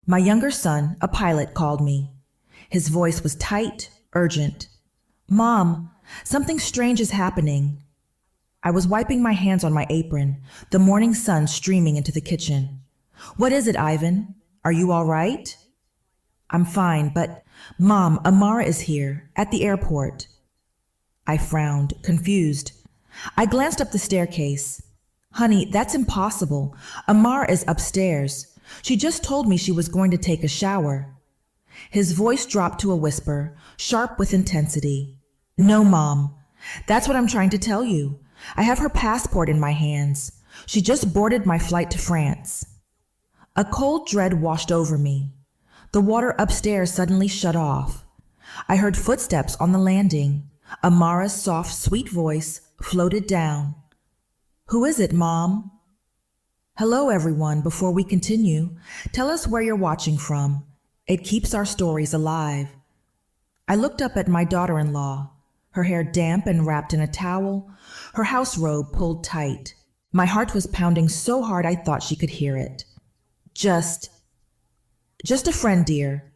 My younger son, a pilot, called me. His voice was tight, urgent. Mom, something strange is happening. I was wiping my hands on my apron, the morning sun streaming into the kitchen. What is it, Ivan? Are you all right? I'm fine, but Mom, Amara is here, at the airport. I frowned, confused. I glanced up the staircase. Honey, that's impossible. Amara is upstairs. She just told me she was going to take a shower. His voice dropped to a whisper, sharp with intensity. No, Mom. That's what I'm trying to tell you. I have her passport in my hands. She just boarded my flight to France. A cold dread washed over me. The water upstairs suddenly shut off. I heard footsteps on the landing. Amara's soft, sweet voice floated down. Who is it, Mom? Hello, everyone. Before we continue, tell us where you're watching from. It keeps our stories alive. I looked up at my daughter-in-law, her hair damp and wrapped in a towel, her house robe pulled tight. My heart was pounding so hard I thought she could hear it. Just a friend, dear.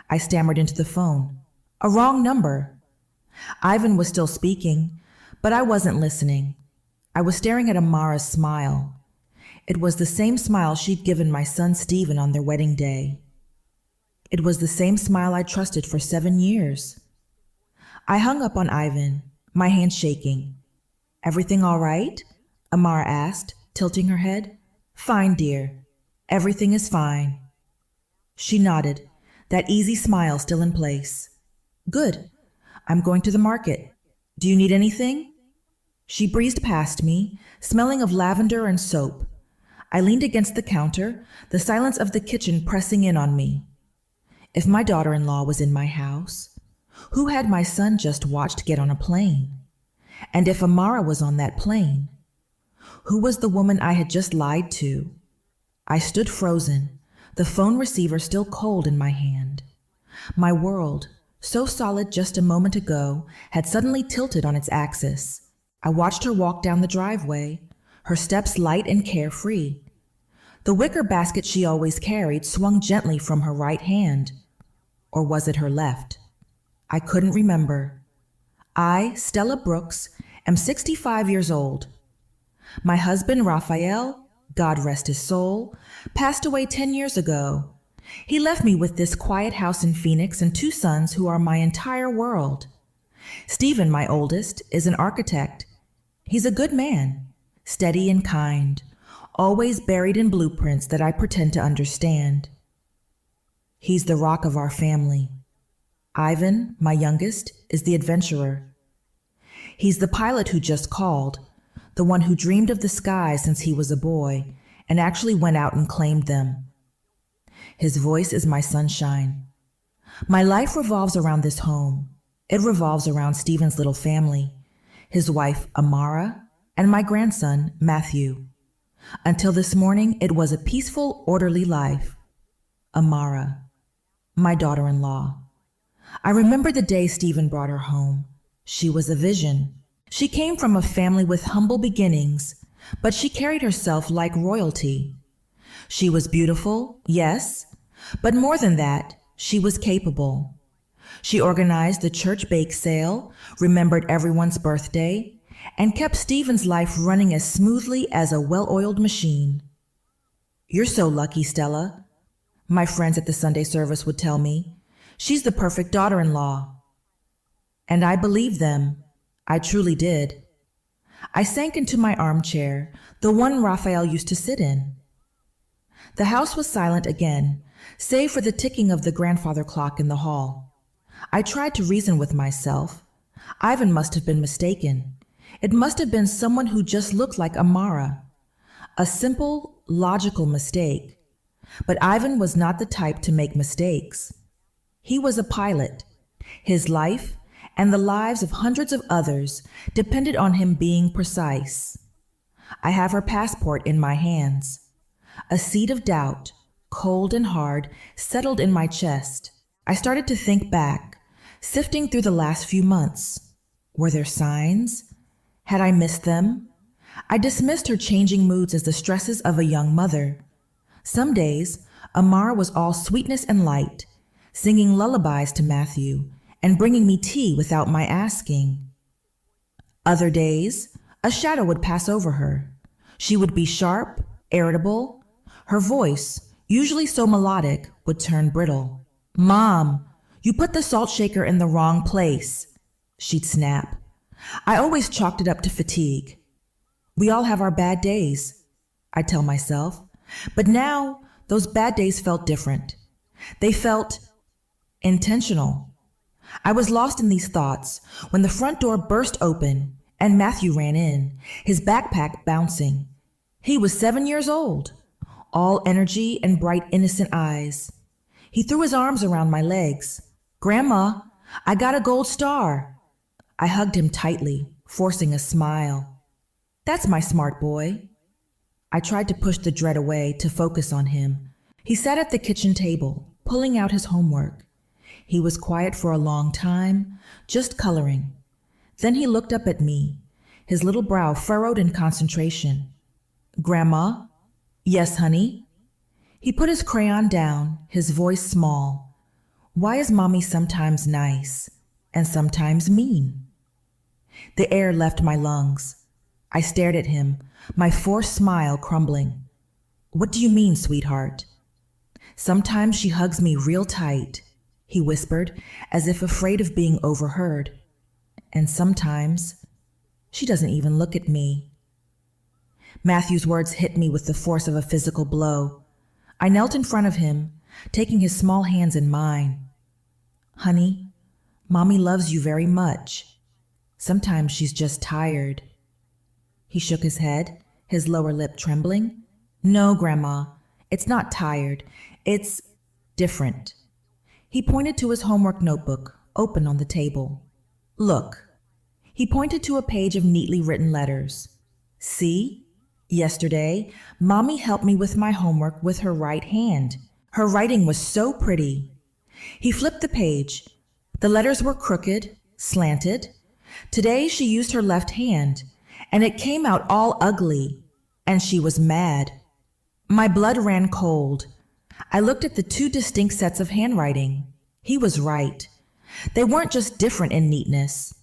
I stammered into the phone. A wrong number. Ivan was still speaking, but I wasn't listening. I was staring at Amara's smile. It was the same smile she'd given my son Stephen on their wedding day. It was the same smile I trusted for 7 years. I hung up on Ivan, my hand shaking. Everything all right? Amara asked, tilting her head. Fine, dear. Everything is fine. She nodded, that easy smile still in place. Good. I'm going to the market. Do you need anything? She breezed past me, smelling of lavender and soap. I leaned against the counter, the silence of the kitchen pressing in on me. If my daughter-in-law was in my house, who had my son just watched get on a plane? And if Amara was on that plane, who was the woman I had just lied to? I stood frozen, the phone receiver still cold in my hand. My world, so solid just a moment ago, had suddenly tilted on its axis. I watched her walk down the driveway, her steps light and carefree. The wicker basket she always carried swung gently from her right hand. Or was it her left? I couldn't remember. I, Stella Brooks, am 65 years old. My husband, Raphael, God rest his soul, passed away 10 years ago. He left me with this quiet house in Phoenix and 2 sons who are my entire world. Stephen, my oldest, is an architect. He's a good man, steady and kind, always buried in blueprints that I pretend to understand. He's the rock of our family. Ivan, my youngest, is the adventurer. He's the pilot who just called, the one who dreamed of the sky since he was a boy and actually went out and claimed them. His voice is my sunshine. My life revolves around this home. It revolves around Stephen's little family, his wife, Amara, and my grandson, Matthew. Until this morning, it was a peaceful, orderly life. Amara, my daughter-in-law. I remember the day Stephen brought her home. She was a vision. She came from a family with humble beginnings, but she carried herself like royalty. She was beautiful, yes, but more than that, she was capable. She organized the church bake sale, remembered everyone's birthday, and kept Stephen's life running as smoothly as a well-oiled machine. You're so lucky, Stella, my friends at the Sunday service would tell me. She's the perfect daughter-in-law. And I believed them. I truly did. I sank into my armchair, the one Raphael used to sit in. The house was silent again, save for the ticking of the grandfather clock in the hall. I tried to reason with myself. Ivan must have been mistaken. It must have been someone who just looked like Amara. A simple, logical mistake. But Ivan was not the type to make mistakes. He was a pilot. His life and the lives of hundreds of others depended on him being precise. I have her passport in my hands. A seed of doubt, cold and hard, settled in my chest. I started to think back, sifting through the last few months. Were there signs? Had I missed them? I dismissed her changing moods as the stresses of a young mother. Some days, Amara was all sweetness and light, singing lullabies to Matthew and bringing me tea without my asking. Other days, a shadow would pass over her. She would be sharp, irritable. Her voice, usually so melodic, would turn brittle. "Mom, you put the salt shaker in the wrong place," she'd snap. I always chalked it up to fatigue. We all have our bad days, I tell myself. But now, those bad days felt different. They felt intentional. I was lost in these thoughts when the front door burst open and Matthew ran in, his backpack bouncing. He was 7 years old, all energy and bright, innocent eyes. He threw his arms around my legs. "Grandma, I got a gold star." I hugged him tightly, forcing a smile. "That's my smart boy." I tried to push the dread away to focus on him. He sat at the kitchen table, pulling out his homework. He was quiet for a long time, just coloring. Then he looked up at me, his little brow furrowed in concentration. "Grandma?" "Yes, honey?" He put his crayon down, his voice small. "Why is Mommy sometimes nice and sometimes mean?" The air left my lungs. I stared at him, my forced smile crumbling. "What do you mean, sweetheart?" "Sometimes she hugs me real tight," he whispered, as if afraid of being overheard. "And sometimes she doesn't even look at me." Matthew's words hit me with the force of a physical blow. I knelt in front of him, taking his small hands in mine. "Honey, Mommy loves you very much. Sometimes she's just tired." He shook his head, his lower lip trembling. "No, Grandma, it's not tired. It's different." He pointed to his homework notebook, open on the table. "Look." He pointed to a page of neatly written letters. "See? Yesterday, Mommy helped me with my homework with her right hand. Her writing was so pretty." He flipped the page. The letters were crooked, slanted. Today she used her left hand, and it came out all ugly, and she was mad. My blood ran cold. I looked at the two distinct sets of handwriting. He was right. They weren't just different in neatness.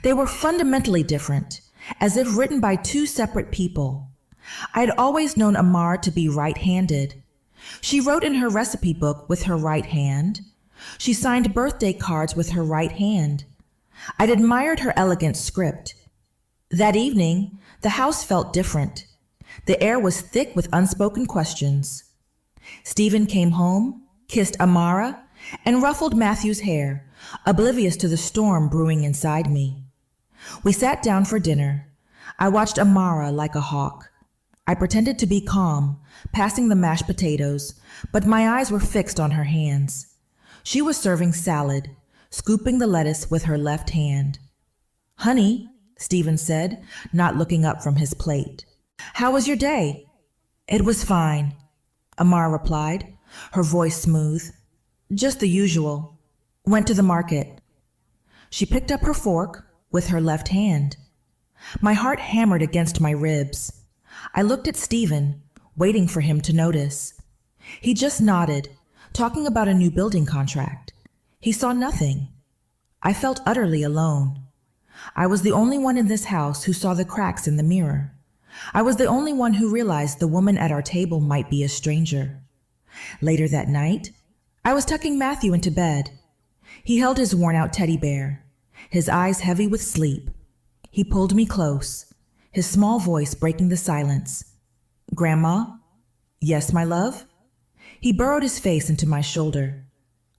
They were fundamentally different, as if written by two separate people. I had always known Amara to be right-handed. She wrote in her recipe book with her right hand. She signed birthday cards with her right hand. I'd admired her elegant script. That evening, the house felt different. The air was thick with unspoken questions. Stephen came home, kissed Amara, and ruffled Matthew's hair, oblivious to the storm brewing inside me. We sat down for dinner. I watched Amara like a hawk. I pretended to be calm, passing the mashed potatoes, but my eyes were fixed on her hands. She was serving salad, scooping the lettuce with her left hand. "Honey," Stephen said, not looking up from his plate. "How was your day?" "It was fine," Amara replied, her voice smooth. "Just the usual. Went to the market." She picked up her fork with her left hand. My heart hammered against my ribs. I looked at Stephen, waiting for him to notice. He just nodded, talking about a new building contract. He saw nothing. I felt utterly alone. I was the only one in this house who saw the cracks in the mirror. I was the only one who realized the woman at our table might be a stranger. Later that night, I was tucking Matthew into bed. He held his worn-out teddy bear, his eyes heavy with sleep. He pulled me close, his small voice breaking the silence. "Grandma?" "Yes, my love?" He burrowed his face into my shoulder.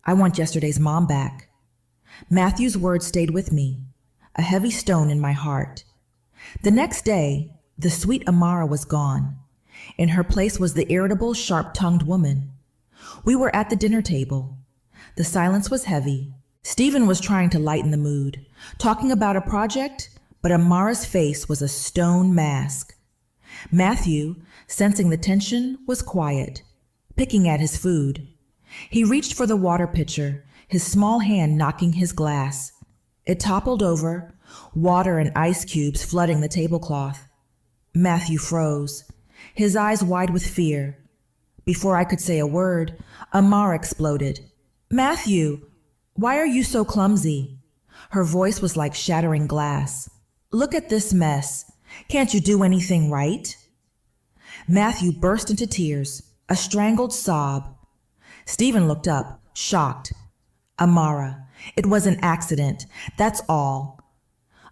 "I want yesterday's mom back." Matthew's words stayed with me, a heavy stone in my heart. The next day, the sweet Amara was gone. In her place was the irritable, sharp-tongued woman. We were at the dinner table. The silence was heavy. Stephen was trying to lighten the mood, talking about a project, but Amara's face was a stone mask. Matthew, sensing the tension, was quiet, picking at his food. He reached for the water pitcher, his small hand knocking his glass. It toppled over, water and ice cubes flooding the tablecloth. Matthew froze, his eyes wide with fear. Before I could say a word, Amara exploded. Matthew, why are you so clumsy? Her voice was like shattering glass. Look at this mess. Can't you do anything right? Matthew burst into tears, a strangled sob. Stephen looked up, shocked. Amara, it was an accident, that's all.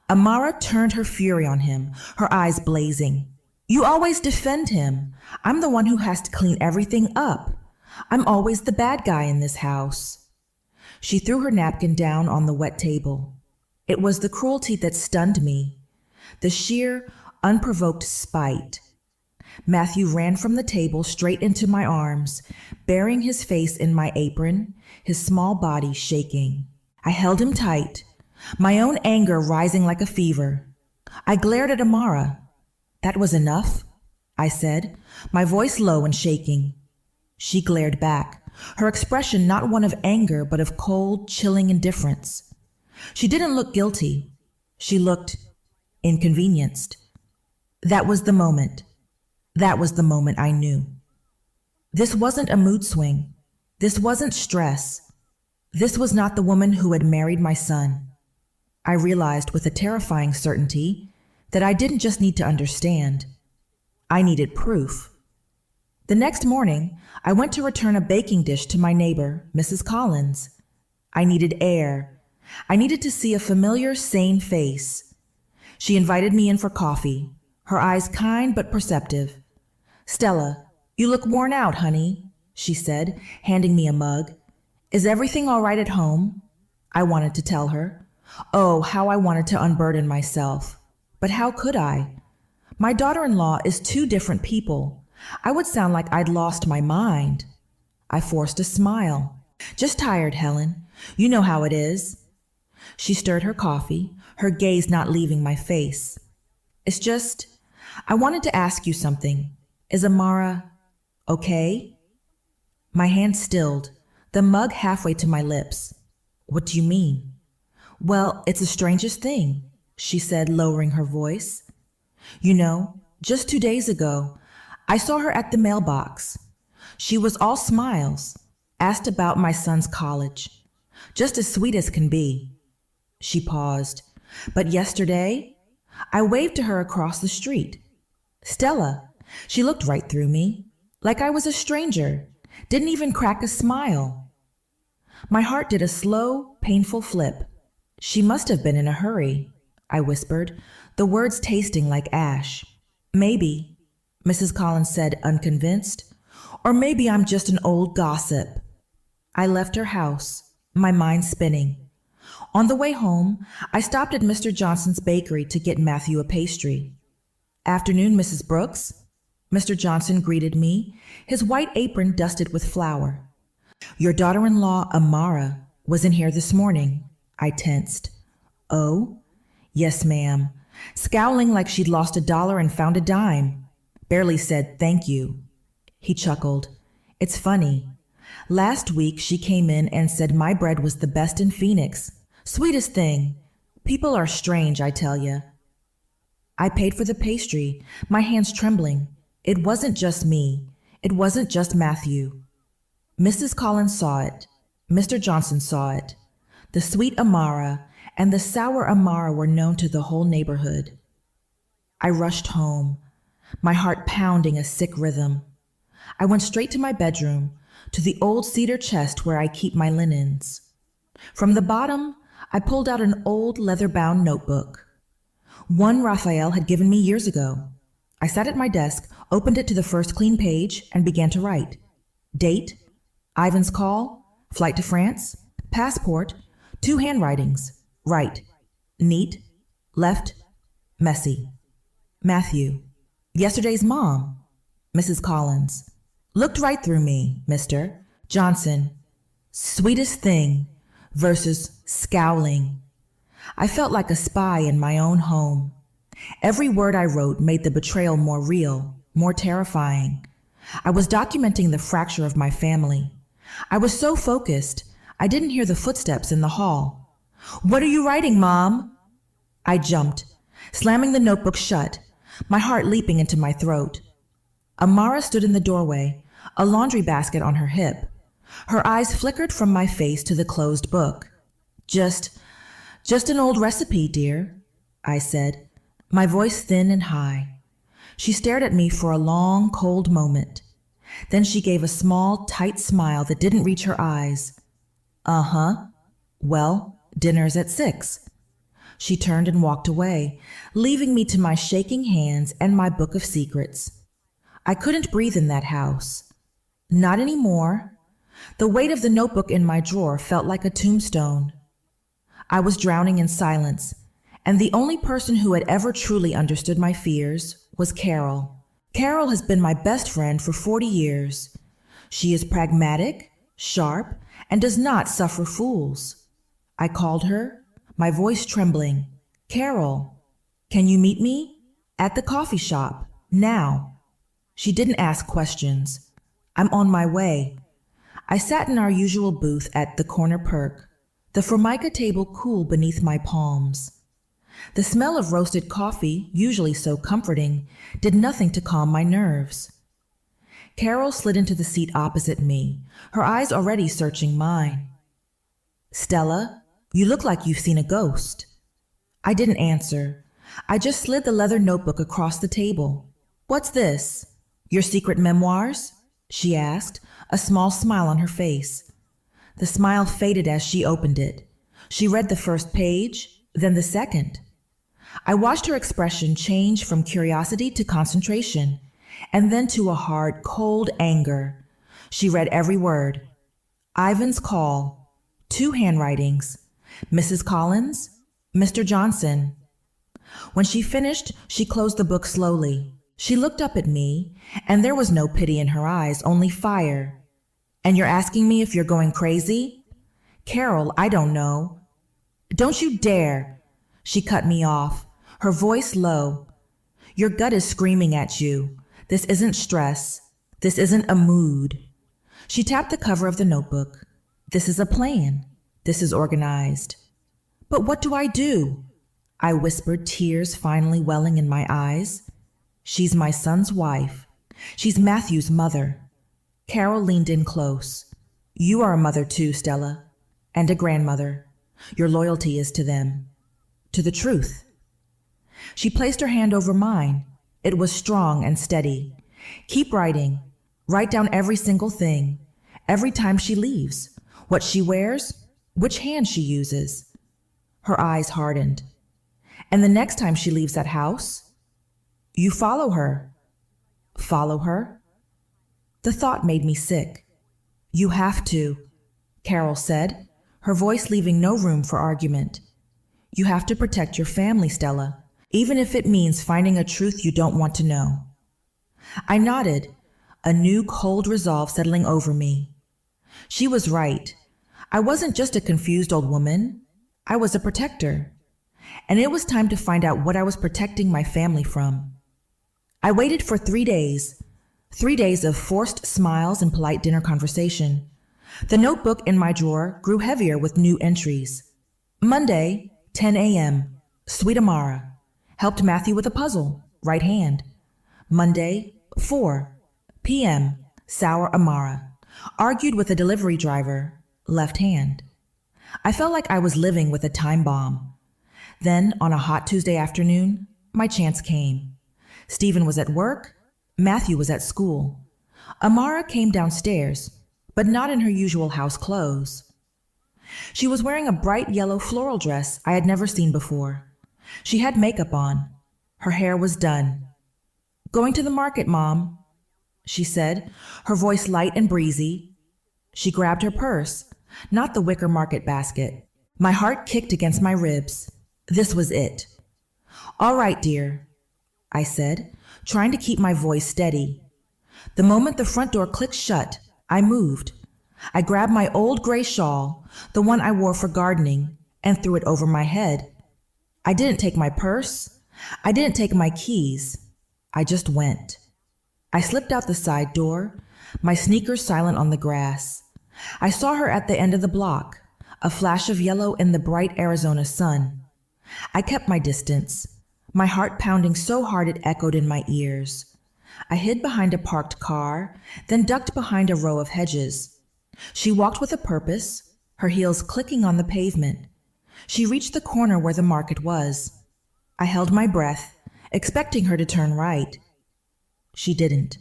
Amara turned her fury on him, her eyes blazing. You always defend him. I'm the one who has to clean everything up. I'm always the bad guy in this house. She threw her napkin down on the wet table. It was the cruelty that stunned me, the sheer, unprovoked spite. Matthew ran from the table straight into my arms, burying his face in my apron, his small body shaking. I held him tight, my own anger rising like a fever. I glared at Amara. That was enough, I said, my voice low and shaking. She glared back, her expression not one of anger but of cold, chilling indifference. She didn't look guilty. She looked inconvenienced. That was the moment. That was the moment I knew. This wasn't a mood swing. This wasn't stress. This was not the woman who had married my son. I realized with a terrifying certainty that I didn't just need to understand. I needed proof. The next morning, I went to return a baking dish to my neighbor, Mrs. Collins. I needed air. I needed to see a familiar, sane face. She invited me in for coffee, her eyes kind but perceptive. Stella, you look worn out, honey, she said, handing me a mug. Is everything all right at home? I wanted to tell her. Oh, how I wanted to unburden myself. But how could I? My daughter-in-law is two different people. I would sound like I'd lost my mind. I forced a smile. Just tired, Helen. You know how it is. She stirred her coffee, her gaze not leaving my face. It's just, I wanted to ask you something. Is Amara okay? My hand stilled, the mug halfway to my lips. What do you mean? Well, it's the strangest thing, she said, lowering her voice. You know, just 2 days ago, I saw her at the mailbox. She was all smiles, asked about my son's college. Just as sweet as can be. She paused. But yesterday, I waved to her across the street. Stella, she looked right through me, like I was a stranger, didn't even crack a smile. My heart did a slow, painful flip. She must have been in a hurry, I whispered, the words tasting like ash. Maybe, Mrs. Collins said, unconvinced, or maybe I'm just an old gossip. I left her house, my mind spinning. On the way home, I stopped at Mr. Johnson's bakery to get Matthew a pastry. Afternoon, Mrs. Brooks. Mr. Johnson greeted me, his white apron dusted with flour. Your daughter-in-law, Amara, was in here this morning. I tensed. Oh? Yes, ma'am. Scowling like she'd lost $1 and found a dime. Barely said thank you. He chuckled. It's funny. Last week she came in and said my bread was the best in Phoenix. Sweetest thing. People are strange, I tell ya. I paid for the pastry, my hands trembling. It wasn't just me. It wasn't just Matthew. Mrs. Collins saw it. Mr. Johnson saw it. The sweet Amara and the sour Amara were known to the whole neighborhood. I rushed home, my heart pounding a sick rhythm. I went straight to my bedroom, to the old cedar chest where I keep my linens. From the bottom, I pulled out an old leather-bound notebook. One Raphael had given me years ago. I sat at my desk, opened it to the first clean page, and began to write. Date, Ivan's call, flight to France, passport, 2 handwritings, right, neat, left, messy. Matthew, yesterday's mom, Mrs. Collins. Looked right through me, Mr. Johnson. Sweetest thing versus scowling. I felt like a spy in my own home. Every word I wrote made the betrayal more real, more terrifying. I was documenting the fracture of my family. I was so focused, I didn't hear the footsteps in the hall. What are you writing, Mom? I jumped, slamming the notebook shut, my heart leaping into my throat. Amara stood in the doorway, a laundry basket on her hip. Her eyes flickered from my face to the closed book. Just an old recipe, dear, I said, my voice thin and high. She stared at me for a long, cold moment. Then she gave a small, tight smile that didn't reach her eyes. Uh-huh. Well, dinner's at 6. She turned and walked away, leaving me to my shaking hands and my book of secrets. I couldn't breathe in that house. Not anymore. The weight of the notebook in my drawer felt like a tombstone. I was drowning in silence, and the only person who had ever truly understood my fears was Carol. Carol has been my best friend for 40 years. She is pragmatic, sharp, and does not suffer fools. I called her, my voice trembling. Carol, can you meet me? At the coffee shop, now. She didn't ask questions. I'm on my way. I sat in our usual booth at the corner perk, the Formica table cool beneath my palms. The smell of roasted coffee, usually so comforting, did nothing to calm my nerves. Carol slid into the seat opposite me, her eyes already searching mine. Stella, you look like you've seen a ghost. I didn't answer. I just slid the leather notebook across the table. What's this? Your secret memoirs? She asked, a small smile on her face. The smile faded as she opened it. She read the first page, then the second. I watched her expression change from curiosity to concentration, and then to a hard, cold anger. She read every word. Ivan's call. 2 handwritings. Mrs. Collins, Mr. Johnson. When she finished, she closed the book slowly. She looked up at me, and there was no pity in her eyes, only fire. And you're asking me if you're going crazy? Carol, I don't know. Don't you dare. She cut me off, her voice low. Your gut is screaming at you. This isn't stress. This isn't a mood. She tapped the cover of the notebook. This is a plan. This is organized. But what do I do? I whispered, tears finally welling in my eyes. She's my son's wife. She's Matthew's mother. Carol leaned in close. You are a mother too, Stella, and a grandmother. Your loyalty is to them, to the truth. She placed her hand over mine. It was strong and steady. Keep writing. Write down every single thing, every time she leaves, what she wears, which hand she uses. Her eyes hardened. And the next time she leaves that house, you follow her. Follow her? The thought made me sick. You have to, Carol said, her voice leaving no room for argument. You have to protect your family, Stella, even if it means finding a truth you don't want to know. I nodded, a new cold resolve settling over me. She was right. I wasn't just a confused old woman. I was a protector. And it was time to find out what I was protecting my family from. I waited for 3 days. 3 days of forced smiles and polite dinner conversation. The notebook in my drawer grew heavier with new entries. Monday, 10 a.m., Sweet Amara. Helped Matthew with a puzzle, right hand. Monday, 4 p.m., Sour Amara. Argued with a delivery driver, left hand. I felt like I was living with a time bomb. Then, on a hot Tuesday afternoon, my chance came. Stephen was at work. Matthew was at school. Amara came downstairs, but not in her usual house clothes. She was wearing a bright yellow floral dress I had never seen before. She had makeup on. Her hair was done. Going to the market, Mom, she said, her voice light and breezy. She grabbed her purse, not the wicker market basket. My heart kicked against my ribs. This was it. All right, dear, I said, trying to keep my voice steady. The moment the front door clicked shut, I moved. I grabbed my old gray shawl, the one I wore for gardening, and threw it over my head. I didn't take my purse. I didn't take my keys. I just went. I slipped out the side door, my sneakers silent on the grass. I saw her at the end of the block, a flash of yellow in the bright Arizona sun. I kept my distance, my heart pounding so hard it echoed in my ears. I hid behind a parked car, then ducked behind a row of hedges. She walked with a purpose, her heels clicking on the pavement. She reached the corner where the market was. I held my breath, expecting her to turn right. She didn't.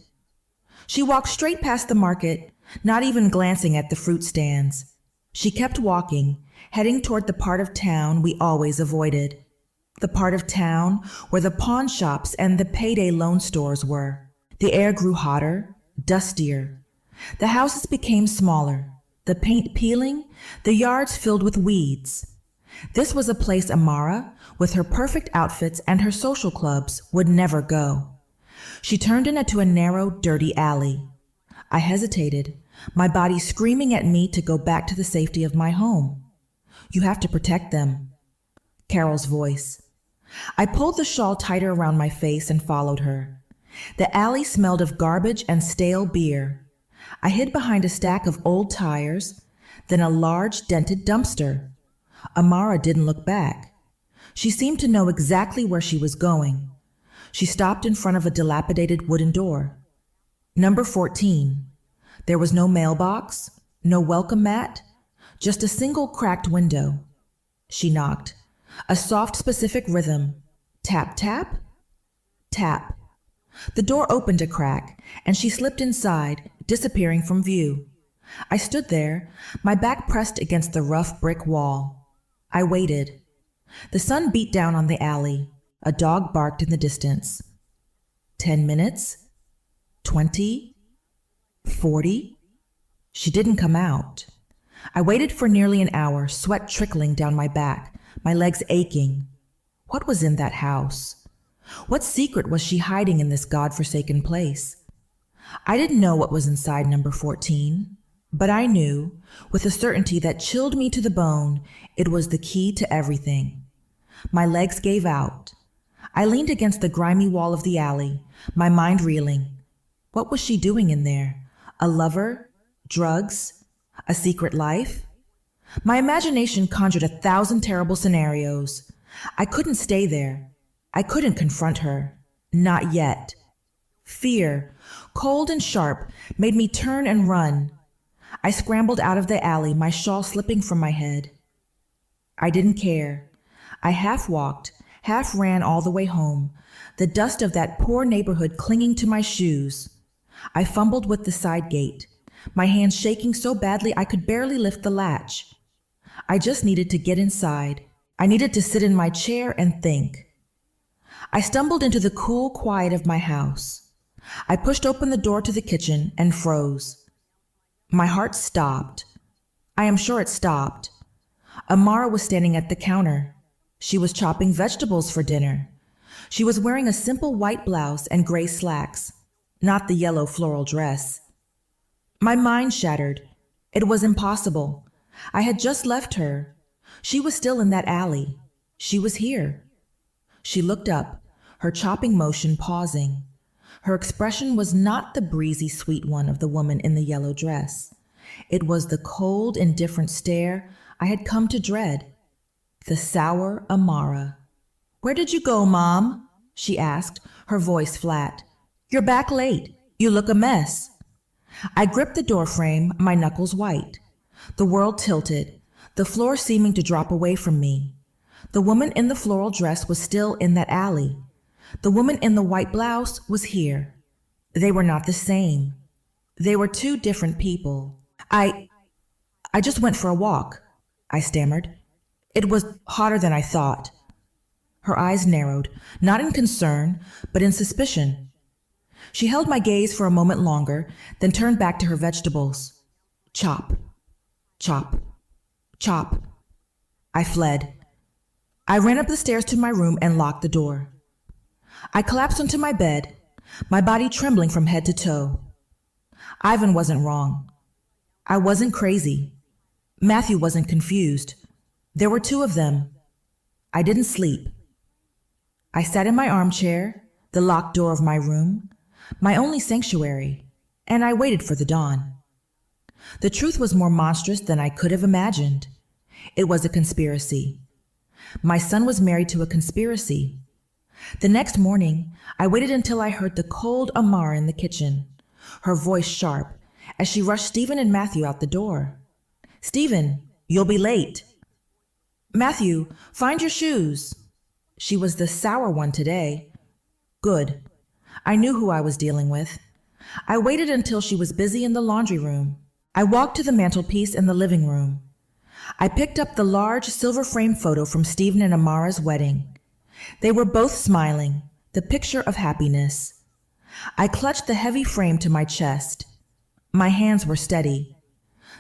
She walked straight past the market, not even glancing at the fruit stands. She kept walking, heading toward the part of town we always avoided. The part of town where the pawn shops and the payday loan stores were. The air grew hotter, dustier. The houses became smaller, the paint peeling, the yards filled with weeds. This was a place Amara, with her perfect outfits and her social clubs, would never go. She turned into a narrow, dirty alley. I hesitated, my body screaming at me to go back to the safety of my home. You have to protect them. Carol's voice. I pulled the shawl tighter around my face and followed her. The alley smelled of garbage and stale beer. I hid behind a stack of old tires, then a large dented dumpster. Amara didn't look back. She seemed to know exactly where she was going. She stopped in front of a dilapidated wooden door. Number 14. There was no mailbox, no welcome mat, just a single cracked window. She knocked. A soft, specific rhythm. Tap, tap, tap. The door opened a crack, and she slipped inside, disappearing from view. I stood there, my back pressed against the rough brick wall. I waited. The sun beat down on the alley. A dog barked in the distance. 10 minutes? 20? 40? She didn't come out. I waited for nearly an hour, sweat trickling down my back, my legs aching. What was in that house? What secret was she hiding in this God-forsaken place? I didn't know what was inside number 14, but I knew, with a certainty that chilled me to the bone, it was the key to everything. My legs gave out. I leaned against the grimy wall of the alley, my mind reeling. What was she doing in there? A lover? Drugs? A secret life? My imagination conjured 1,000 terrible scenarios. I couldn't stay there. I couldn't confront her. Not yet. Fear, cold and sharp, made me turn and run. I scrambled out of the alley, my shawl slipping from my head. I didn't care. I half walked, half ran all the way home, the dust of that poor neighborhood clinging to my shoes. I fumbled with the side gate, my hands shaking so badly I could barely lift the latch. I just needed to get inside. I needed to sit in my chair and think. I stumbled into the cool quiet of my house. I pushed open the door to the kitchen and froze. My heart stopped. I am sure it stopped. Amara was standing at the counter. She was chopping vegetables for dinner. She was wearing a simple white blouse and gray slacks, not the yellow floral dress. My mind shattered. It was impossible. I had just left her. She was still in that alley. She was here. She looked up, her chopping motion pausing. Her expression was not the breezy, sweet one of the woman in the yellow dress. It was the cold, indifferent stare I had come to dread. The sour Amara. "Where did you go, Mom?" she asked, her voice flat. "You're back late. You look a mess." I gripped the doorframe, my knuckles white. The world tilted, the floor seeming to drop away from me. The woman in the floral dress was still in that alley. The woman in the white blouse was here. They were not the same. They were two different people. I just went for a walk," I stammered. "It was hotter than I thought." Her eyes narrowed, not in concern, but in suspicion. She held my gaze for a moment longer, then turned back to her vegetables. Chop, chop, chop. I fled. I ran up the stairs to my room and locked the door. I collapsed onto my bed, my body trembling from head to toe. Ivan wasn't wrong. I wasn't crazy. Matthew wasn't confused. There were two of them. I didn't sleep. I sat in my armchair, the locked door of my room, my only sanctuary, and I waited for the dawn. The truth was more monstrous than I could have imagined. It was a conspiracy. My son was married to a conspiracy. The next morning, I waited until I heard the cold Amara in the kitchen, her voice sharp, as she rushed Stephen and Matthew out the door. "Stephen, you'll be late." "Matthew, find your shoes." She was the sour one today. Good. I knew who I was dealing with. I waited until she was busy in the laundry room. I walked to the mantelpiece in the living room. I picked up the large silver frame photo from Stephen and Amara's wedding. They were both smiling, the picture of happiness. I clutched the heavy frame to my chest. My hands were steady.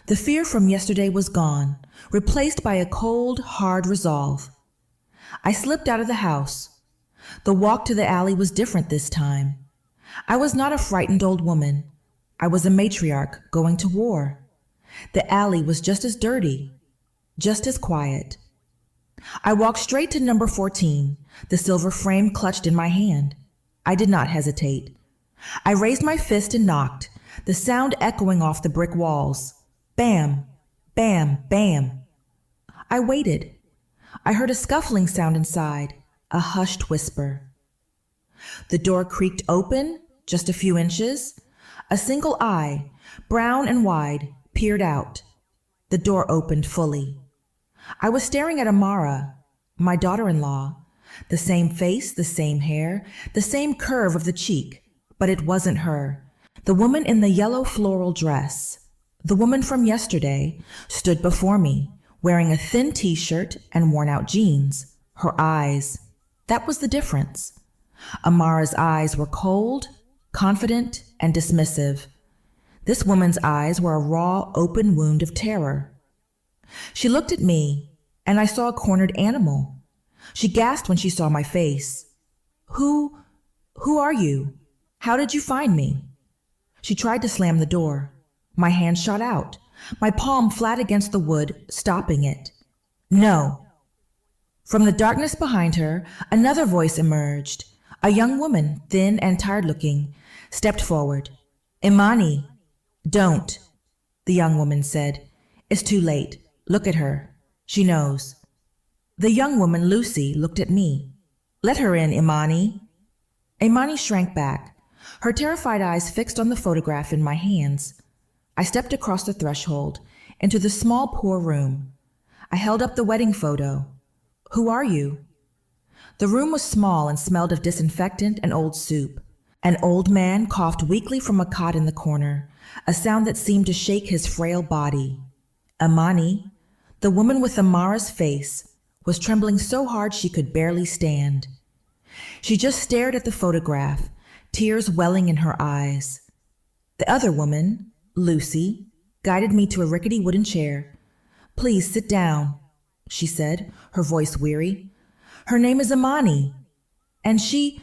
The fear from yesterday was gone, replaced by a cold, hard resolve. I slipped out of the house. The walk to the alley was different this time. I was not a frightened old woman. I was a matriarch going to war. The alley was just as dirty, just as quiet. I walked straight to number 14, the silver frame clutched in my hand. I did not hesitate. I raised my fist and knocked, the sound echoing off the brick walls. Bam, bam, bam. I waited. I heard a scuffling sound inside, a hushed whisper. The door creaked open, just a few inches. A single eye, brown and wide, peered out. The door opened fully. I was staring at Amara, my daughter-in-law. The same face, the same hair, the same curve of the cheek, but it wasn't her. The woman in the yellow floral dress, the woman from yesterday, stood before me, wearing a thin t-shirt and worn-out jeans. Her eyes, that was the difference. Amara's eyes were cold, confident, and dismissive. This woman's eyes were a raw, open wound of terror. She looked at me, and I saw a cornered animal. She gasped when she saw my face. Who are you? How did you find me?" She tried to slam the door. My hand shot out, my palm flat against the wood, stopping it. "No." From the darkness behind her, another voice emerged. A young woman, thin and tired-looking, stepped forward. "Imani." "Don't," the young woman said. "It's too late. Look at her. She knows." The young woman, Lucy, looked at me. "Let her in, Imani." Imani shrank back, her terrified eyes fixed on the photograph in my hands. I stepped across the threshold, into the small, poor room. I held up the wedding photo. "Who are you?" The room was small and smelled of disinfectant and old soup. An old man coughed weakly from a cot in the corner, a sound that seemed to shake his frail body. Imani, the woman with Amara's face, was trembling so hard she could barely stand. She just stared at the photograph, tears welling in her eyes. The other woman, Lucy, guided me to a rickety wooden chair. "Please sit down," she said, her voice weary. "Her name is Imani, and she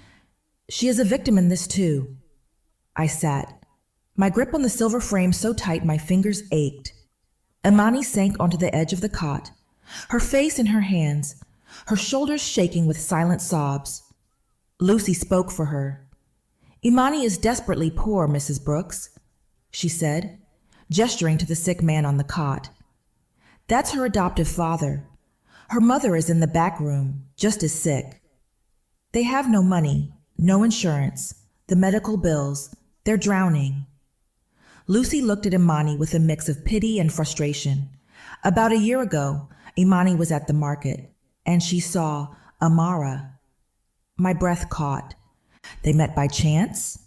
is a victim in this too." I sat, my grip on the silver frame so tight my fingers ached. Imani sank onto the edge of the cot, her face in her hands, her shoulders shaking with silent sobs. Lucy spoke for her. "Imani is desperately poor, Mrs. Brooks," she said, gesturing to the sick man on the cot. "That's her adoptive father. Her mother is in the back room, just as sick. They have no money, no insurance, the medical bills. They're drowning." Lucy looked at Imani with a mix of pity and frustration. About a year ago, Imani was at the market, and she saw Amara. My breath caught. "They met by chance?"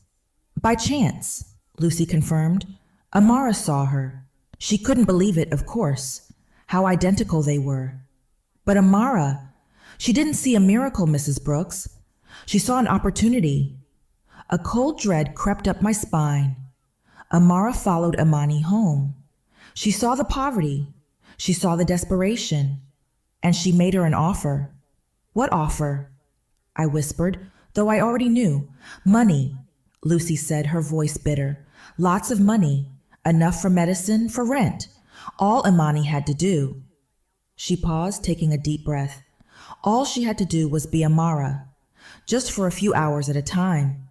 "By chance," Lucy confirmed. "Amara saw her. She couldn't believe it, of course. How identical they were. But Amara, she didn't see a miracle, Mrs. Brooks. She saw an opportunity." A cold dread crept up my spine. Amara followed Imani home. She saw the poverty. She saw the desperation. And she made her an offer. "What offer?" I whispered, though I already knew. "Money," Lucy said, her voice bitter. "Lots of money. Enough for medicine, for rent. All Imani had to do." She paused, taking a deep breath. All she had to do was be Amara, just for a few hours at a time.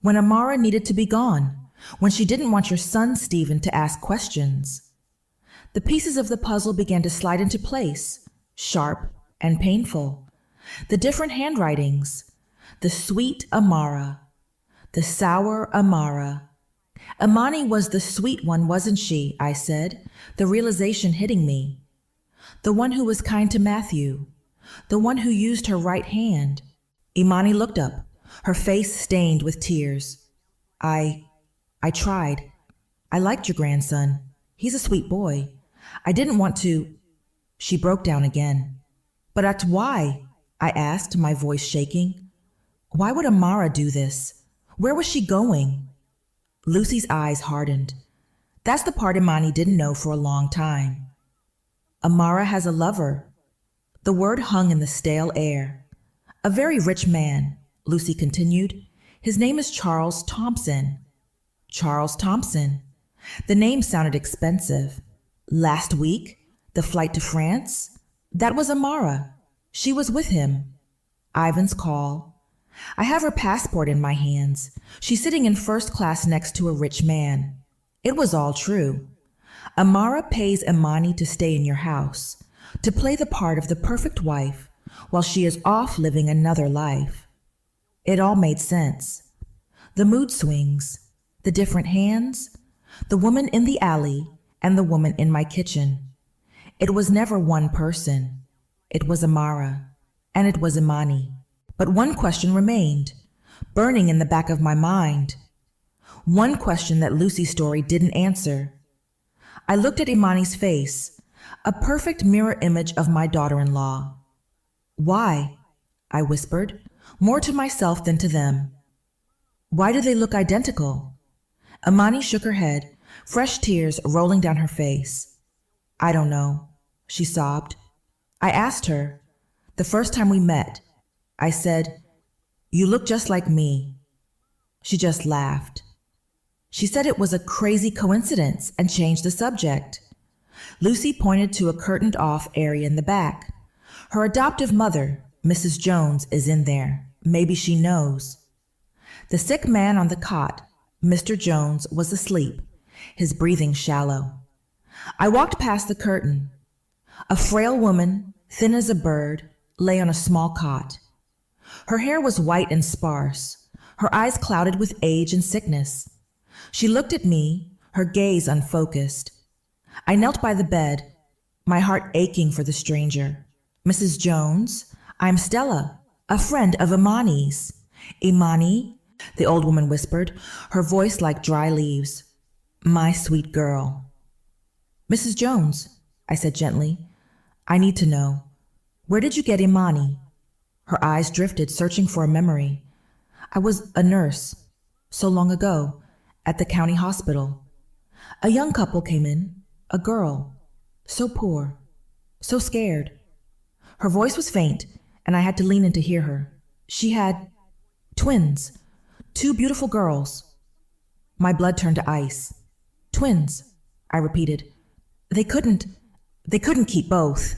When Amara needed to be gone, when she didn't want your son, Stephen, to ask questions. The pieces of the puzzle began to slide into place, sharp and painful. The different handwritings, The sweet Amara. The sour Amara. Imani was the sweet one, wasn't she? I said, the realization hitting me. The one who was kind to Matthew. The one who used her right hand. Imani looked up, her face stained with tears. I tried. I liked your grandson. He's a sweet boy. I didn't want to. She broke down again. But why? I asked, my voice shaking. Why would Amara do this? Where was she going? Lucy's eyes hardened. That's the part Imani didn't know for a long time. Amara has a lover. The word hung in the stale air. A very rich man, Lucy continued. His name is Charles Thompson. Charles Thompson. The name sounded expensive. Last week, the flight to France? That was Amara. She was with him. Ivan's call. I have her passport in my hands. She's sitting in first class next to a rich man. It was all true. Amara pays Imani to stay in your house, to play the part of the perfect wife while she is off living another life. It all made sense. The mood swings, the different hands, the woman in the alley and the woman in my kitchen. It was never one person. It was Amara, and it was Imani. But one question remained, burning in the back of my mind. One question that Lucy's story didn't answer. I looked at Imani's face, a perfect mirror image of my daughter-in-law. Why? I whispered, more to myself than to them. Why do they look identical? Imani shook her head, fresh tears rolling down her face. I don't know, she sobbed. I asked her, the first time we met, I said, you look just like me. She just laughed. She said it was a crazy coincidence and changed the subject. Lucy pointed to a curtained-off area in the back. Her adoptive mother, Mrs. Jones, is in there. Maybe she knows. The sick man on the cot, Mr. Jones, was asleep, his breathing shallow. I walked past the curtain. A frail woman, thin as a bird, lay on a small cot. Her hair was white and sparse, her eyes clouded with age and sickness. She looked at me, her gaze unfocused. I knelt by the bed, my heart aching for the stranger. Mrs. Jones, I'm Stella, a friend of Imani's. Imani, the old woman whispered, her voice like dry leaves. My sweet girl. Mrs. Jones, I said gently, I need to know. Where did you get Imani? Her eyes drifted, searching for a memory. I was a nurse, so long ago, at the county hospital. A young couple came in, a girl, so poor, so scared. Her voice was faint, and I had to lean in to hear her. She had twins, 2 beautiful girls. My blood turned to ice. Twins, I repeated. They couldn't keep both.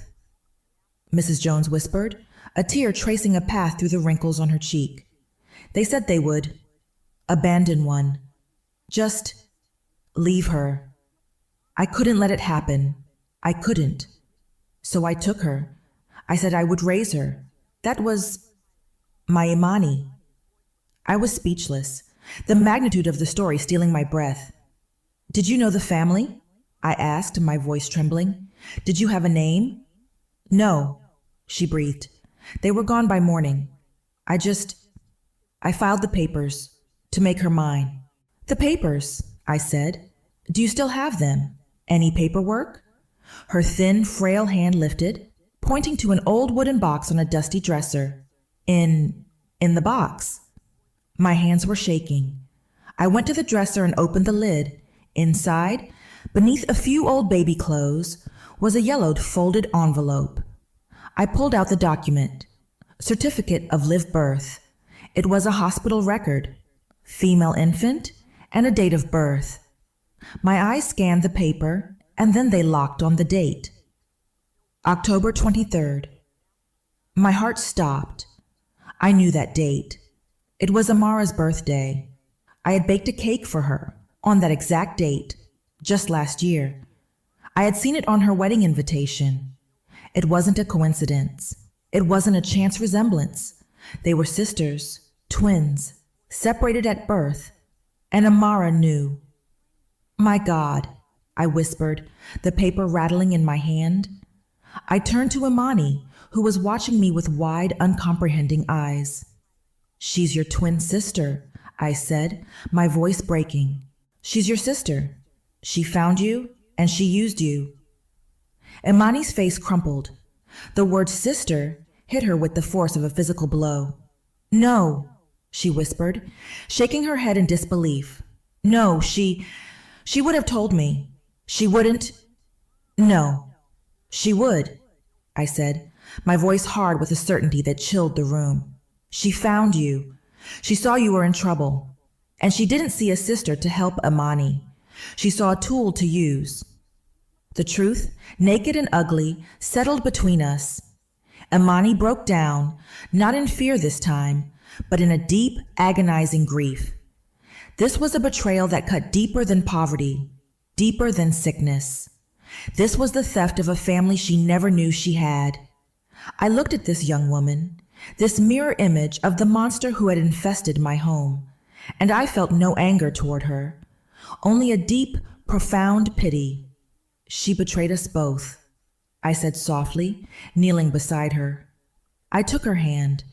Mrs. Jones whispered, a tear tracing a path through the wrinkles on her cheek. They said they would abandon one. Just leave her. I couldn't let it happen. I couldn't. So I took her. I said I would raise her. That was my Imani. I was speechless, the magnitude of the story stealing my breath. Did you know the family? I asked, my voice trembling. Did you have a name? No, she breathed. They were gone by morning. I filed the papers to make her mine. The papers, I said. Do you still have them? Any paperwork? Her thin, frail hand lifted, pointing to an old wooden box on a dusty dresser. In the box. My hands were shaking. I went to the dresser and opened the lid. Inside, beneath a few old baby clothes, was a yellowed folded envelope. I pulled out the document. Certificate of live birth. It was a hospital record. Female infant and a date of birth. My eyes scanned the paper, and then they locked on the date. October 23rd. My heart stopped. I knew that date. It was Amara's birthday. I had baked a cake for her on that exact date, just last year. I had seen it on her wedding invitation. It wasn't a coincidence. It wasn't a chance resemblance. They were sisters, twins, separated at birth, and Amara knew. My God, I whispered, the paper rattling in my hand. I turned to Imani, who was watching me with wide, uncomprehending eyes. She's your twin sister, I said, my voice breaking. She's your sister. She found you, and she used you. Imani's face crumpled. The word sister hit her with the force of a physical blow. No, she whispered, shaking her head in disbelief. No, she would have told me. She wouldn't. No, she would, I said, my voice hard with a certainty that chilled the room. She found you. She saw you were in trouble. And she didn't see a sister to help Imani. She saw a tool to use. The truth, naked and ugly, settled between us. Imani broke down, not in fear this time, but in a deep, agonizing grief. This was a betrayal that cut deeper than poverty, deeper than sickness. This was the theft of a family she never knew she had. I looked at this young woman, this mirror image of the monster who had infested my home, and I felt no anger toward her, only a deep, profound pity. She betrayed us both, I said softly, kneeling beside her. I took her hand.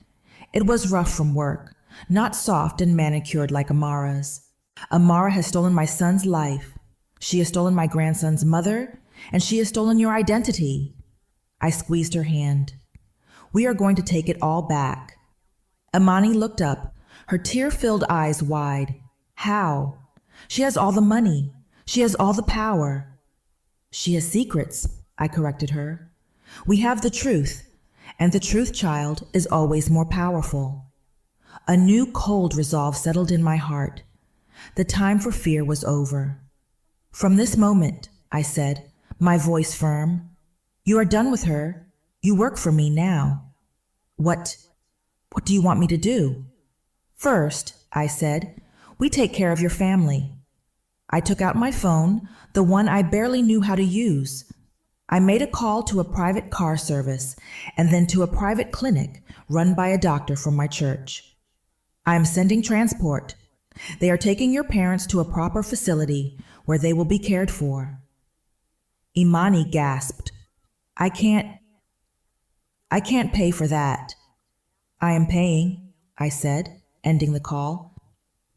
It was rough from work, not soft and manicured like Amara's. Amara has stolen my son's life. She has stolen my grandson's mother, and she has stolen your identity. I squeezed her hand. We are going to take it all back. Imani looked up, her tear-filled eyes wide. How? She has all the money. She has all the power. She has secrets, I corrected her. We have the truth, and the truth, child, is always more powerful. A new cold resolve settled in my heart. The time for fear was over. From this moment, I said, my voice firm, you are done with her. You work for me now. What do you want me to do? First, I said, we take care of your family. I took out my phone, the one I barely knew how to use. I made a call to a private car service and then to a private clinic run by a doctor from my church. I am sending transport. They are taking your parents to a proper facility where they will be cared for. Imani gasped. I can't pay for that. I am paying, I said, ending the call.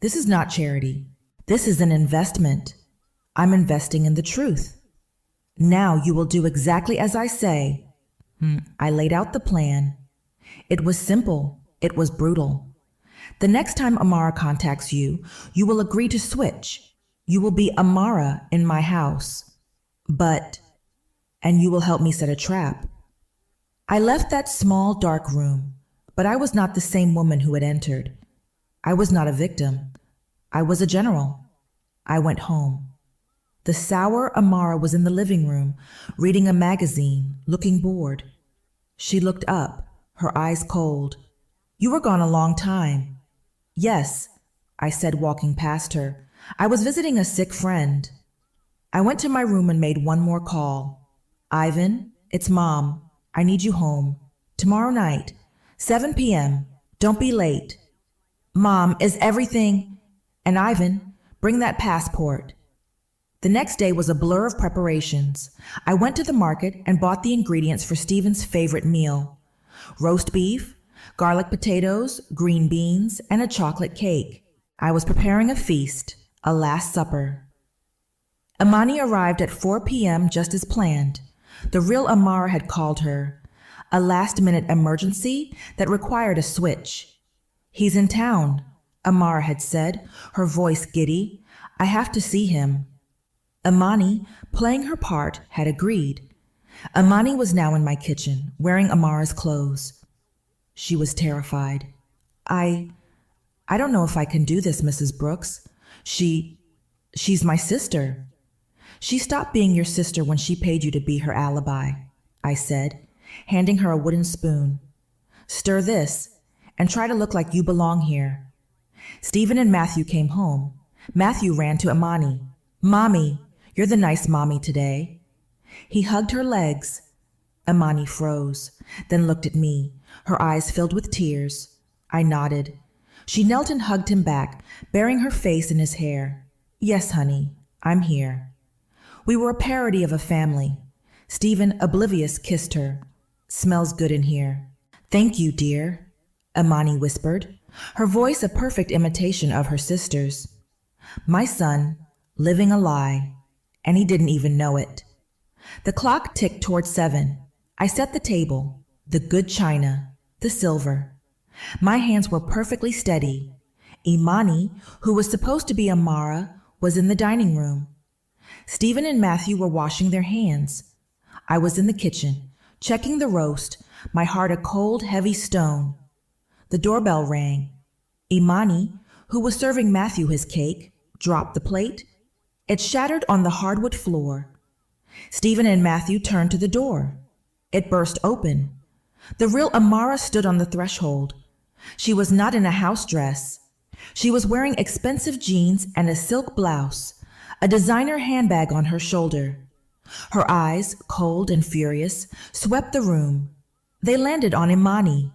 This is not charity. This is an investment. I'm investing in the truth. Now you will do exactly as I say. I laid out the plan. It was simple. It was brutal. The next time Amara contacts you, you will agree to switch. You will be Amara in my house. And you will help me set a trap. I left that small, dark room, but I was not the same woman who had entered. I was not a victim. I was a general. I went home. The sour Amara was in the living room, reading a magazine, looking bored. She looked up, her eyes cold. You were gone a long time. Yes, I said, walking past her. I was visiting a sick friend. I went to my room and made one more call. Ivan, it's Mom. I need you home. Tomorrow night, 7 p.m. Don't be late. Mom, is everything... And Ivan, bring that passport. The next day was a blur of preparations. I went to the market and bought the ingredients for Stephen's favorite meal. Roast beef, garlic potatoes, green beans, and a chocolate cake. I was preparing a feast, a last supper. Imani arrived at 4 p.m. just as planned. The real Amara had called her. A last-minute emergency that required a switch. He's in town, Amara had said, her voice giddy. I have to see him. Imani, playing her part, had agreed. Imani was now in my kitchen, wearing Amara's clothes. She was terrified. I don't know if I can do this, Mrs. Brooks. She's my sister. She stopped being your sister when she paid you to be her alibi, I said, handing her a wooden spoon. Stir this, and try to look like you belong here. Stephen and Matthew came home. Matthew ran to Imani. Mommy, you're the nice mommy today. He hugged her legs. Imani froze, then looked at me, her eyes filled with tears. I nodded. She knelt and hugged him back, burying her face in his hair. Yes, honey, I'm here. We were a parody of a family. Stephen, oblivious, kissed her. Smells good in here. Thank you, dear, Imani whispered, her voice a perfect imitation of her sister's. My son, living a lie, and he didn't even know it. The clock ticked toward 7. I set the table, the good china, the silver. My hands were perfectly steady. Imani, who was supposed to be Amara, was in the dining room. Stephen and Matthew were washing their hands. I was in the kitchen, checking the roast, my heart a cold, heavy stone. The doorbell rang. Imani, who was serving Matthew his cake, dropped the plate. It shattered on the hardwood floor. Stephen and Matthew turned to the door. It burst open. The real Amara stood on the threshold. She was not in a house dress. She was wearing expensive jeans and a silk blouse, a designer handbag on her shoulder. Her eyes, cold and furious, swept the room. They landed on Imani.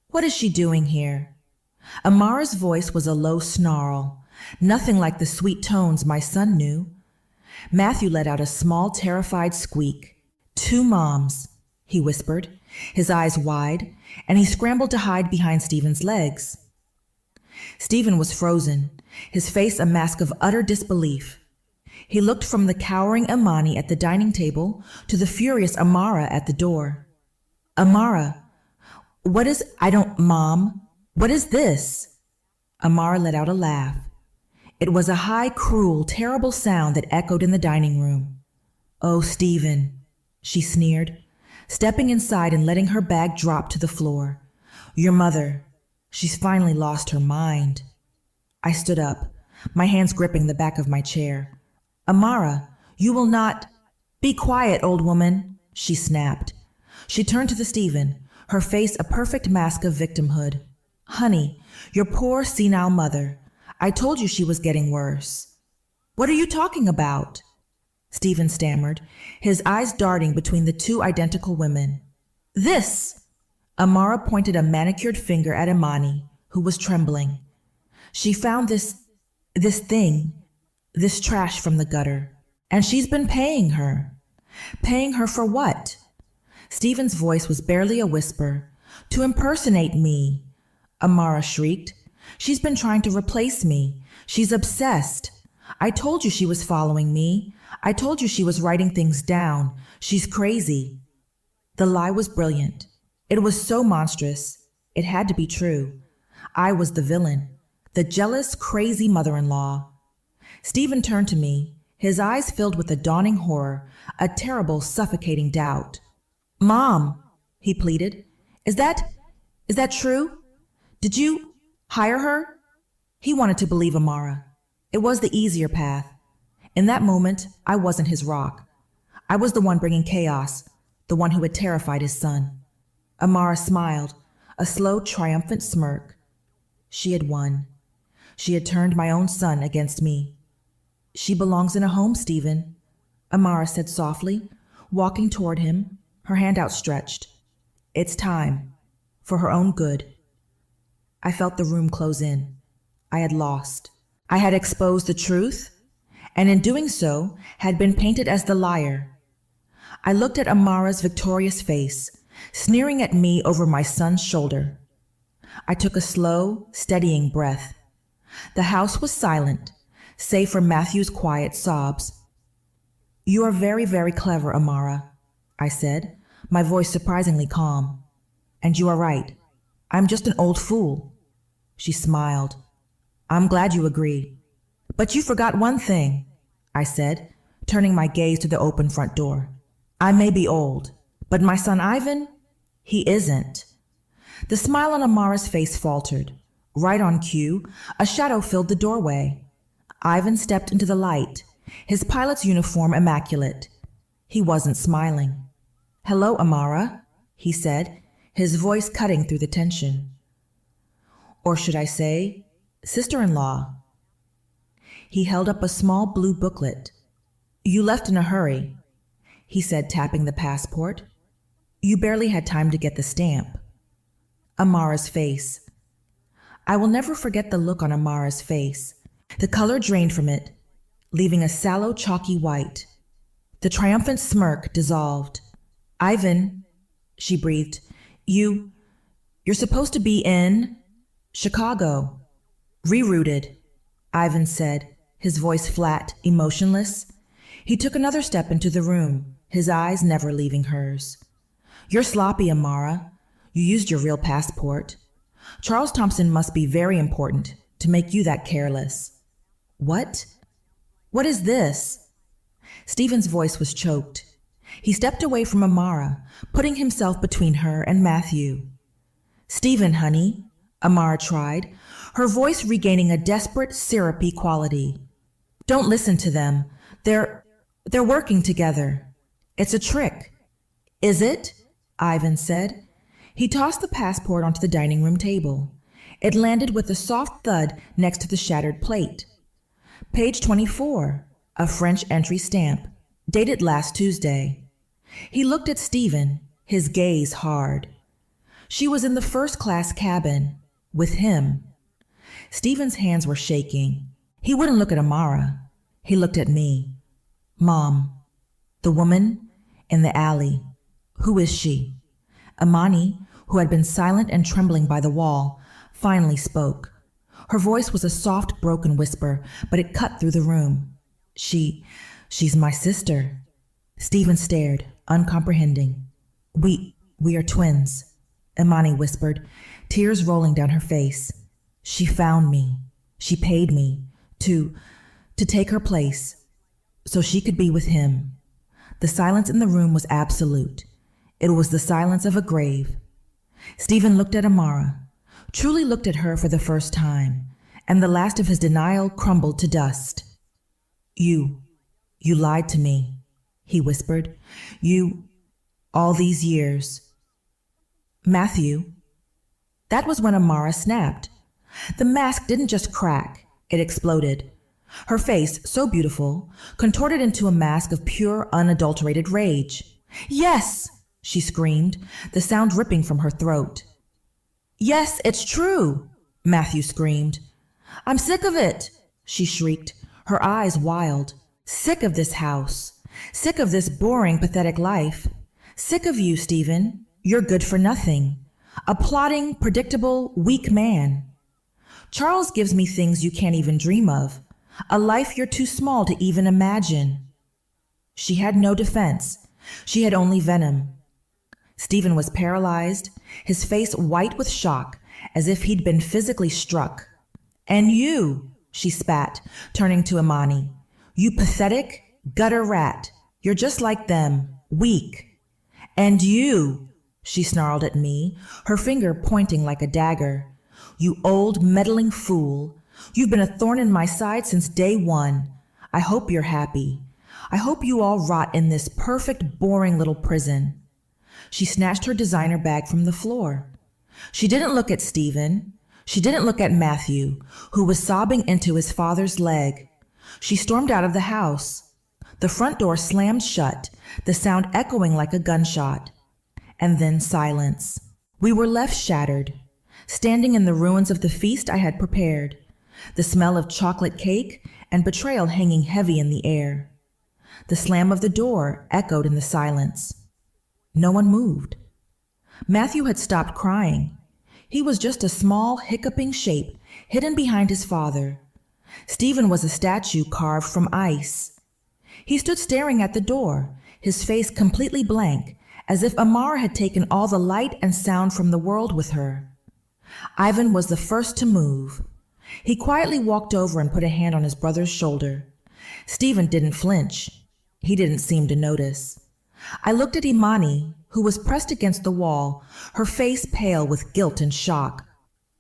What is she doing here? Amara's voice was a low snarl, nothing like the sweet tones my son knew. Matthew let out a small, terrified squeak. 2 moms, he whispered, his eyes wide, and he scrambled to hide behind Stephen's legs. Stephen was frozen, his face a mask of utter disbelief. He looked from the cowering Imani at the dining table to the furious Amara at the door. Amara, Mom, what is this? Amara let out a laugh. It was a high, cruel, terrible sound that echoed in the dining room. Oh, Stephen, she sneered, stepping inside and letting her bag drop to the floor. Your mother, she's finally lost her mind. I stood up, my hands gripping the back of my chair. Amara, you will not— Be quiet, old woman, she snapped. She turned to the Stephen, her face a perfect mask of victimhood. Honey, your poor senile mother. I told you she was getting worse. What are you talking about? Stephen stammered, his eyes darting between the 2 identical women. This! Amara pointed a manicured finger at Imani, who was trembling. She found this trash from the gutter, and she's been paying her. Paying her for what? Stephen's voice was barely a whisper. To impersonate me, Amara shrieked. She's been trying to replace me. She's obsessed. I told you she was following me. I told you she was writing things down. She's crazy. The lie was brilliant. It was so monstrous. It had to be true. I was the villain, the jealous, crazy mother-in-law. Stephen turned to me, his eyes filled with a dawning horror, a terrible, suffocating doubt. Mom, he pleaded, is that true? Did you hire her? He wanted to believe Amara. It was the easier path. In that moment, I wasn't his rock. I was the one bringing chaos, the one who had terrified his son. Amara smiled, a slow, triumphant smirk. She had won. She had turned my own son against me. She belongs in a home, Stephen, Amara said softly, walking toward him, her hand outstretched. It's time, for her own good. I felt the room close in. I had lost. I had exposed the truth, and in doing so, had been painted as the liar. I looked at Amara's victorious face, sneering at me over my son's shoulder. I took a slow, steadying breath. The house was silent, save for Matthew's quiet sobs. You are very, very clever, Amara, I said, my voice surprisingly calm. And you are right. I'm just an old fool. She smiled. I'm glad you agree. But you forgot one thing, I said, turning my gaze to the open front door. I may be old, but my son Ivan, he isn't. The smile on Amara's face faltered. Right on cue, a shadow filled the doorway. Ivan stepped into the light, his pilot's uniform immaculate. He wasn't smiling. Hello, Amara, he said, his voice cutting through the tension. Or should I say, sister-in-law. He held up a small blue booklet. You left in a hurry, he said, tapping the passport. You barely had time to get the stamp. Amara's face. I will never forget the look on Amara's face. The color drained from it, leaving a sallow, chalky white. The triumphant smirk dissolved. Ivan, she breathed, you're supposed to be in Chicago. Rerouted, Ivan said, his voice flat, emotionless. He took another step into the room, his eyes never leaving hers. You're sloppy, Amara. You used your real passport. Charles Thompson must be very important to make you that careless. What? What is this? Stephen's voice was choked. He stepped away from Amara, putting himself between her and Matthew. Stephen, honey, Amara tried, her voice regaining a desperate, syrupy quality. Don't listen to them. They're working together. It's a trick. Is it? Ivan said. He tossed the passport onto the dining room table. It landed with a soft thud next to the shattered plate. Page 24, a French entry stamp, dated last Tuesday. He looked at Stephen, his gaze hard. She was in the first-class cabin, with him. Stephen's hands were shaking. He wouldn't look at Amara. He looked at me. Mom. The woman in the alley. Who is she? Imani, who had been silent and trembling by the wall, finally spoke. Her voice was a soft, broken whisper, but it cut through the room. She's my sister. Stephen stared, uncomprehending. We are twins, Imani whispered, tears rolling down her face. She found me. She paid me to take her place so she could be with him. The silence in the room was absolute. It was the silence of a grave. Stephen looked at Amara, truly looked at her for the first time, and the last of his denial crumbled to dust. You lied to me, he whispered. All these years. Matthew. That was when Amara snapped. The mask didn't just crack, it exploded. Her face, so beautiful, contorted into a mask of pure, unadulterated rage. Yes, she screamed, the sound ripping from her throat. Yes, it's true, Matthew screamed. I'm sick of it, she shrieked, her eyes wild. Sick of this house. Sick of this boring, pathetic life. Sick of you, Stephen. You're good for nothing. A plodding, predictable, weak man. Charles gives me things you can't even dream of. A life you're too small to even imagine. She had no defense. She had only venom. Stephen was paralyzed, his face white with shock, as if he'd been physically struck. And you, she spat, turning to Imani. You pathetic, gutter rat. You're just like them, weak. And you, she snarled at me, her finger pointing like a dagger. You old, meddling fool. You've been a thorn in my side since day one. I hope you're happy. I hope you all rot in this perfect, boring little prison. She snatched her designer bag from the floor. She didn't look at Stephen. She didn't look at Matthew, who was sobbing into his father's leg. She stormed out of the house. The front door slammed shut, the sound echoing like a gunshot. And then silence. We were left shattered, standing in the ruins of the feast I had prepared, the smell of chocolate cake and betrayal hanging heavy in the air. The slam of the door echoed in the silence. No one moved. Matthew had stopped crying. He was just a small, hiccuping shape hidden behind his father. Stephen was a statue carved from ice. He stood staring at the door, his face completely blank, as if Amara had taken all the light and sound from the world with her. Ivan was the first to move. He quietly walked over and put a hand on his brother's shoulder. Stephen didn't flinch. He didn't seem to notice. I looked at Imani, who was pressed against the wall, her face pale with guilt and shock.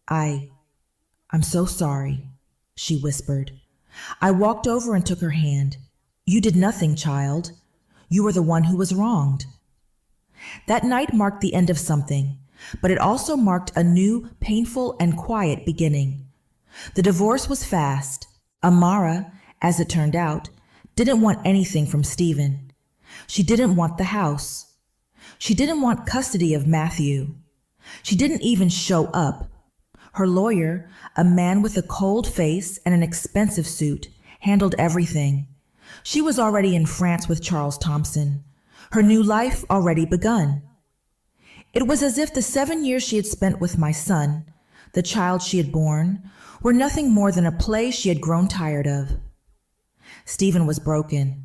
I'm so sorry, she whispered. I walked over and took her hand. You did nothing, child. You were the one who was wronged. That night marked the end of something, but it also marked a new, painful, and quiet beginning. The divorce was fast. Amara, as it turned out, didn't want anything from Stephen. She didn't want the house. She didn't want custody of Matthew. She didn't even show up. Her lawyer, a man with a cold face and an expensive suit, handled everything. She was already in France with Charles Thompson, her new life already begun. It was as if the 7 years she had spent with my son, the child she had borne, were nothing more than a play she had grown tired of. Stephen was broken.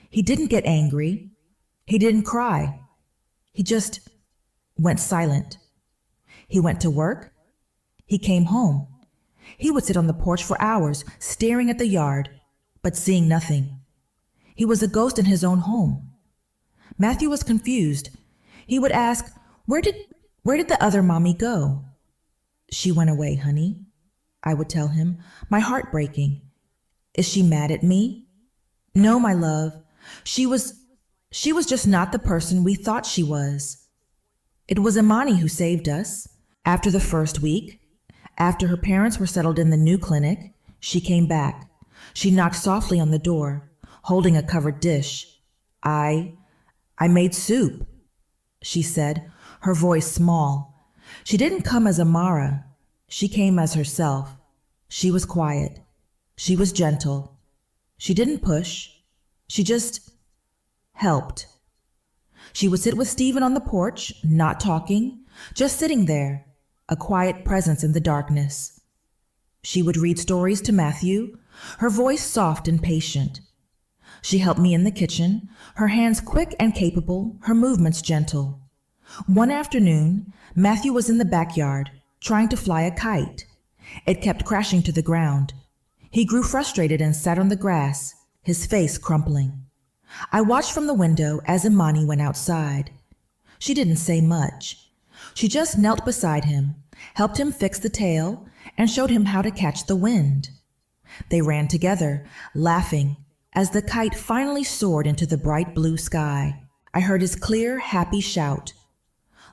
He didn't get angry. He didn't cry. He just went silent. He went to work. He came home. He would sit on the porch for hours, staring at the yard, but seeing nothing. He was a ghost in his own home. Matthew was confused. He would ask, Where did the other mommy go? She went away, honey, I would tell him, my heart breaking. Is she mad at me? No, my love. She was just not the person we thought she was. It was Imani who saved us. After the first week, after her parents were settled in the new clinic, she came back. She knocked softly on the door, holding a covered dish. I made soup, she said, her voice small. She didn't come as Amara. She came as herself. She was quiet. She was gentle. She didn't push. She just helped. She would sit with Stephen on the porch, not talking, just sitting there, a quiet presence in the darkness. She would read stories to Matthew, her voice soft and patient. She helped me in the kitchen, her hands quick and capable, her movements gentle. One afternoon, Matthew was in the backyard, trying to fly a kite. It kept crashing to the ground. He grew frustrated and sat on the grass, his face crumpling. I watched from the window as Imani went outside. She didn't say much. She just knelt beside him, helped him fix the tail, and showed him how to catch the wind. They ran together, laughing, as the kite finally soared into the bright blue sky. I heard his clear, happy shout.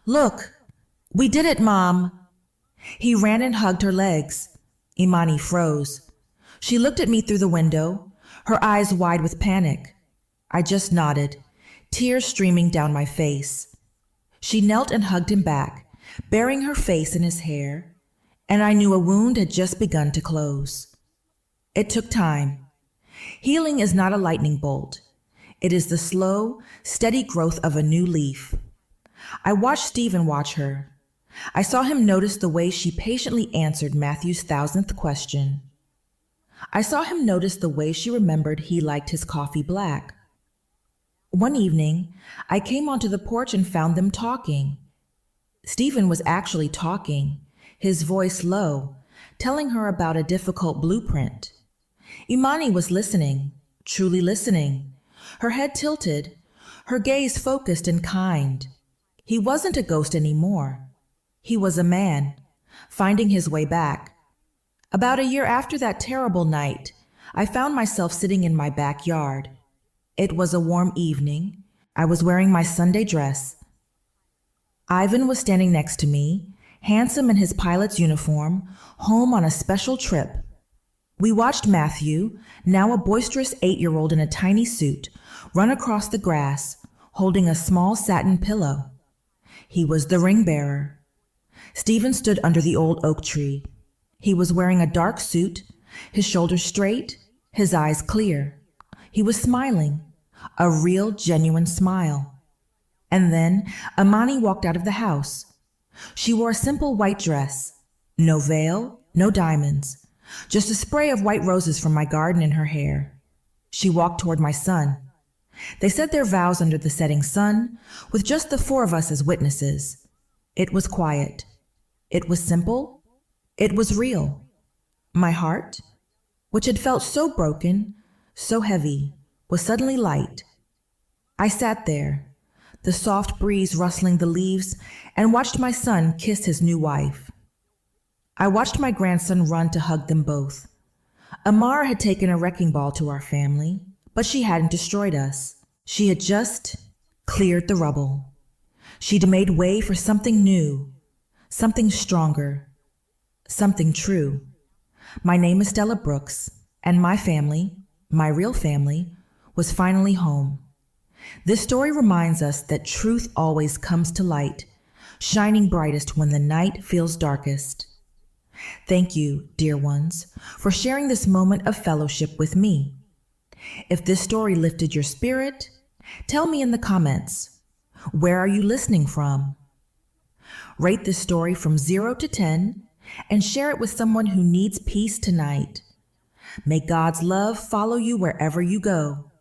Look, we did it, Mom. He ran and hugged her legs. Imani froze. She looked at me through the window, her eyes wide with panic. I just nodded, tears streaming down my face. She knelt and hugged him back, burying her face in his hair, and I knew a wound had just begun to close. It took time. Healing is not a lightning bolt. It is the slow, steady growth of a new leaf. I watched Stephen watch her. I saw him notice the way she patiently answered Matthew's 1,000th question. I saw him notice the way she remembered he liked his coffee black. One evening, I came onto the porch and found them talking. Stephen was actually talking, his voice low, telling her about a difficult blueprint. Imani was listening, truly listening, her head tilted, her gaze focused and kind. He wasn't a ghost anymore. He was a man, finding his way back. About a year after that terrible night, I found myself sitting in my backyard. It was a warm evening. I was wearing my Sunday dress. Ivan was standing next to me, handsome in his pilot's uniform, home on a special trip. We watched Matthew, now a boisterous 8-year-old in a tiny suit, run across the grass, holding a small satin pillow. He was the ring bearer. Stephen stood under the old oak tree. He was wearing a dark suit, his shoulders straight, his eyes clear. He was smiling, a real, genuine smile. And then Imani walked out of the house. She wore a simple white dress, no veil, no diamonds, just a spray of white roses from my garden in her hair. She walked toward my son. They said their vows under the setting sun, with just the 4 of us as witnesses. It was quiet. It was simple. It was real. My heart, which had felt so broken, so heavy, was suddenly light. I sat there, the soft breeze rustling the leaves, and watched my son kiss his new wife. I watched my grandson run to hug them both. Amara had taken a wrecking ball to our family, but she hadn't destroyed us. She had just cleared the rubble. She'd made way for something new, something stronger, something true. My name is Stella Brooks, and my family, my real family, was finally home. This story reminds us that truth always comes to light, shining brightest when the night feels darkest. Thank you, dear ones, for sharing this moment of fellowship with me. If this story lifted your spirit, tell me in the comments. Where are you listening from? Rate this story from 0 to 10 and share it with someone who needs peace tonight. May God's love follow you wherever you go.